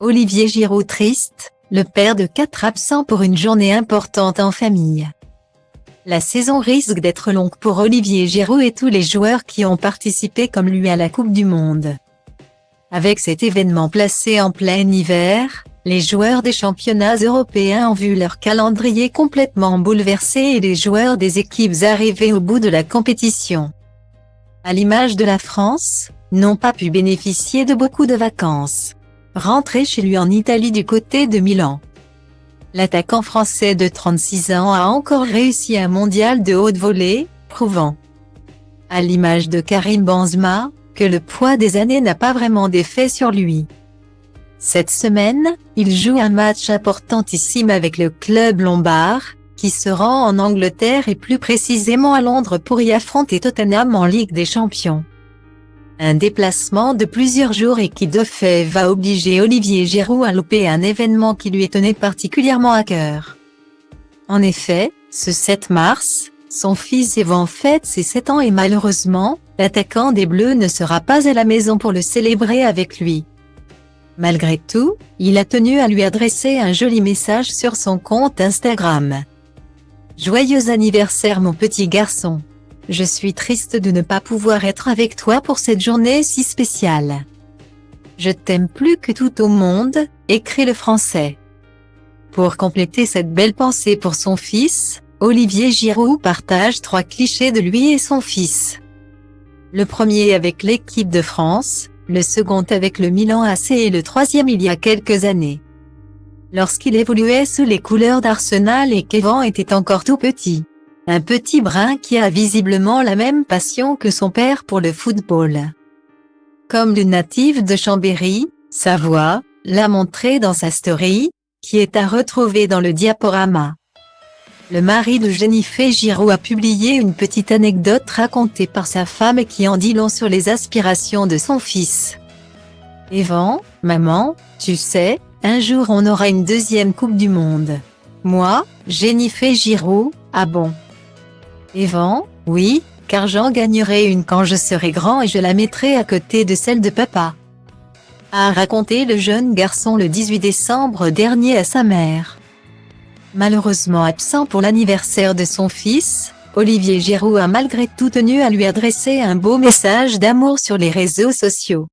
Olivier Giroud triste, le père de 4 absent pour une journée importante en famille. La saison risque d'être longue pour Olivier Giroud et tous les joueurs qui ont participé comme lui à la Coupe du Monde. Avec cet événement placé en plein hiver, les joueurs des championnats européens ont vu leur calendrier complètement bouleversé et les joueurs des équipes arrivées au bout de la compétition, à l'image de la France, n'ont pas pu bénéficier de beaucoup de vacances. Rentré chez lui en Italie du côté de Milan, l'attaquant français de 36 ans a encore réussi un mondial de haute volée, prouvant, à l'image de Karim Benzema, que le poids des années n'a pas vraiment d'effet sur lui. Cette semaine, il joue un match importantissime avec le club lombard, qui se rend en Angleterre et plus précisément à Londres pour y affronter Tottenham en Ligue des Champions. Un déplacement de plusieurs jours et qui de fait va obliger Olivier Giroud à louper un événement qui lui tenait particulièrement à cœur. En effet, ce 7 mars, son fils Evan fête ses 7 ans et malheureusement, l'attaquant des Bleus ne sera pas à la maison pour le célébrer avec lui. Malgré tout, il a tenu à lui adresser un joli message sur son compte Instagram. « Joyeux anniversaire mon petit garçon. Je suis triste de ne pas pouvoir être avec toi pour cette journée si spéciale. Je t'aime plus que tout au monde », écrit le Français. Pour compléter cette belle pensée pour son fils, Olivier Giroud partage 3 clichés de lui et son fils. Le premier avec l'équipe de France, le second avec le Milan AC et le troisième il y a quelques années, lorsqu'il évoluait sous les couleurs d'Arsenal et qu'Evan était encore tout petit. Un petit brin qui a visiblement la même passion que son père pour le football. Comme le natif de Chambéry, Savoie, l'a montré dans sa story, qui est à retrouver dans le diaporama. Le mari de Jennifer Giroud a publié une petite anecdote racontée par sa femme et qui en dit long sur les aspirations de son fils. « Evan, maman, tu sais, un jour on aura une deuxième Coupe du Monde. Moi, Jennifer Giroud, ah bon ? Evan, oui, car j'en gagnerai une quand je serai grand et je la mettrai à côté de celle de papa », a raconté le jeune garçon le 18 décembre dernier à sa mère. Malheureusement absent pour l'anniversaire de son fils, Olivier Giroud a malgré tout tenu à lui adresser un beau message d'amour sur les réseaux sociaux.